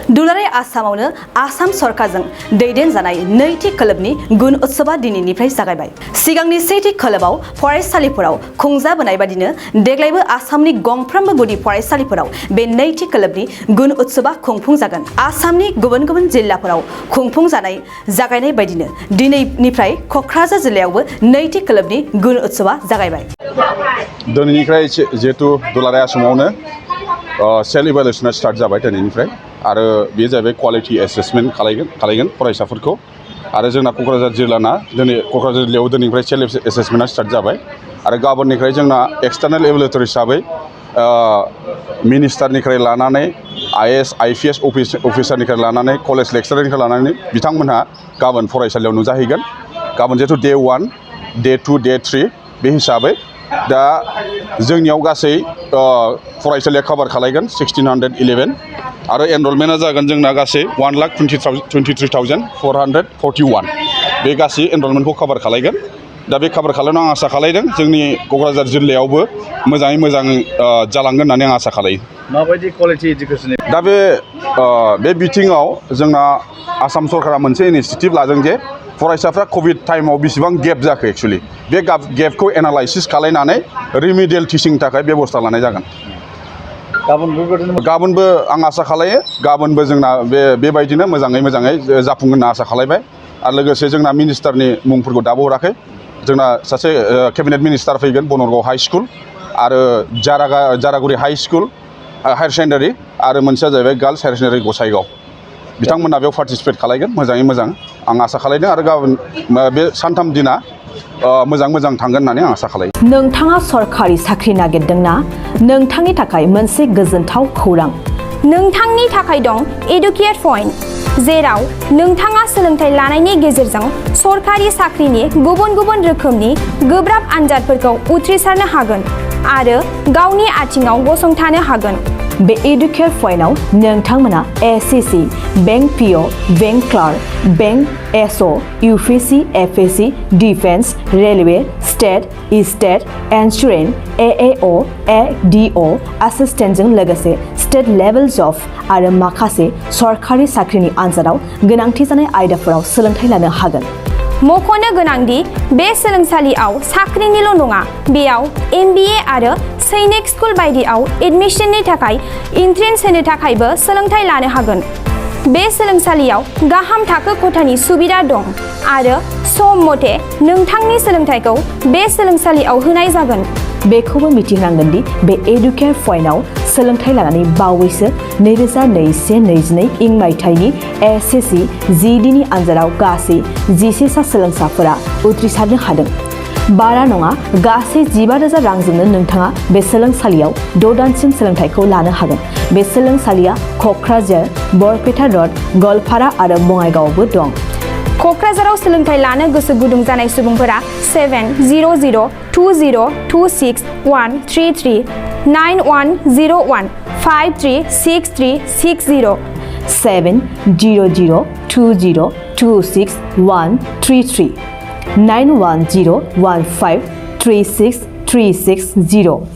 दुलाराय आसामावनो आसाम सरकारजों दैदेनजानाय नैथि खोलोबनि गुन उत्सवा दिनैनिफ्राय जागायबाय। सिगांनि सेथि खोलोबाव फरायसालिफोराव खुंजाबोनाय बादिनो देग्लायबो आसामनि गंफ्रोमबो गुदि फरायसालिफोराव बे नैथि खोलोबनि गुन उत्सवा खुंफुंजागोन। आसामनि गुबुन गुबुन जिल्लाफोराव खुंफुंजानाय जागायनाय बायदिनो दिनैनिफ्राय क'क्राझार जिल्लायावबो नैथि खोलोबनि गुन उत्सवा जागायबाय। दिनैनिफ्राय जिहेतु दुलाराय आसामावनो सेल्फ इभालुएसना स्टार्ट जाबाय दिनैनिफ्राय आरो बे जाहैबाय क्वालिटी एसेसमेन्ट खालायगोन फरायसाफोरखौ आरो जोंना क'क्राझार जिल्लाना क'क्राझार जिल्लायाव दिनैनिफ्राय सेल्फ एसेसमेन्टआ स्टार्ट जाबाय आरो गाबोननिफ्राय जोंना एक्सटार्नेल इभालुएटर हिसाबै मिनिस्टारनिफ्राय लानानै IAS IPS अफिसारनिफ्राय लानानै कलेज लेक्सारारनिफ्राय लानानै बिथांमोनहा गाबोन फरायसालियाव नुजाहैगोन। गाबोन जिहेतु Day 1, Day 2, Day 3 बे हिसाबै दा जोंनियाव गासै फरायसालिया कभार खालायगोन 1611 आरो एनरलमेन्टआ जागोन जोंना गासै 1,23,441 बे गासै एनरलमेन्टखौ कभार खालायगोन। दा बे कभार खालामनायाव आं आसा खालायदों जोंनि क'क्राझार जिल्लायावबो मोजाङै मोजां जालांगोन होननानै आं आसा खालायो। माबायदि क्वालिटी एजुकेसन दा बे बिथिङाव जोंना आसाम सरकारा मोनसे इनिशिएटिभ लादों जे फरायसाफ्रा कभिड टाइमाव बेसेबां गेप जाखो एक्चुअलि बे गेपखौ एनालाइसिस खालायनानै रिमिडियेल टिचिंनि थाखाय बेबस्था लानाय जागोन। गाबोनबो आं आसा खालायो गाबोनबो जोंना बेबायदिनो मोजाङै जाफुंगोन होनना आसा खालायबाय आरो लोगोसे जोंना मिनिस्टारनि मुंफोरखौ दाबो हराखै। जोंना सासे केबिनेट मिनिस्टार फैगोन बनरगाव हाई स्कुल आरो जारागुरि हाई स्कुल हायार सेकेन्डारि आरो मोनसेया जाहैबाय गार्लस हायार सेकेन्डारि गसाइगाव बिथांमोना बेयाव पार्टिसिपेट खालायगोन मोजाङै मोजां आं आसा खालायदों आरो गाबोन बे सानथाम दिना मोजां थांगोन होननानै आं आसा खालायो। नोंथाङा सरकारि साख्रि नागिरदोंना? नोंथांनि थाखाय मोनसे गोजोनथाव खौरां। नोंथांनि थाखाय दं एडुकेट पइन्ट, जेराव नोंथाङा सोलोंथाइ लानायनि गेजेरजों सरकारि साख्रिनि गुबुन गुबुन रोखोमनि गोब्राब आनजादफोरखौ उथ्रिसारनो हागोन आरो गावनि आथिङाव गसंथानो हागोन। बे एडुकेट पइन्टआव नोंथांमोना SSC, bank PO, bank clerk, bank SO, UPSC, FSC, defence, railway, state insurance, AAO, ADO एसिस्टेन्टजों लोगोसे स्टेट लेभेल जब आरो माखासे सरकारि साख्रिनि आनजादाव गोनांथि जानाय आयदाफोराव सोलोंथाइ लानो हागोन। मख'नो गोनांदि बे सोलोंसालियाव साख्रिनिल' नङा, बेयाव MBA आरो सैनिक स्कुल बायदियाव एडमिशननि थाखाय एन्ट्रेन्स होनो थाखायबो सोलोंथाइ लानो हागोन। बे सोलोंसालियाव गाहाम थाखो खथानि सुबिदा दं आरो सम मथे नोंथांनि सोलोंथाइखौ बे सोलोंसालियाव होनाय जागोन। बेखौबो मिथिनांगोन दि बे एडुकेट पइन्टआव सोलोंथाइ लानानै बावैसो 2021-22 इं मायथाइनि SSC GDनि आनजादाव गासै 11 सा सोलोंसाफोरा उथ्रिसारनो हादों। बारा नङा, गासै 15,000 रांजोंनो नोंथाङा बे सोलोंसालियाव 6 दानसिम सोलोंथाइखौ लानो हागोन। बे सोलोंसालिया क'क्राझार, बरपेटा र'ड, गलपारा आरो बङाइगावआवबो दं। क'क्राझाराव सोलोंथाइ लानो गोसो गुदुं जानाय सुबुंफोरा 70020261133 9101536360 70020261133 9101536360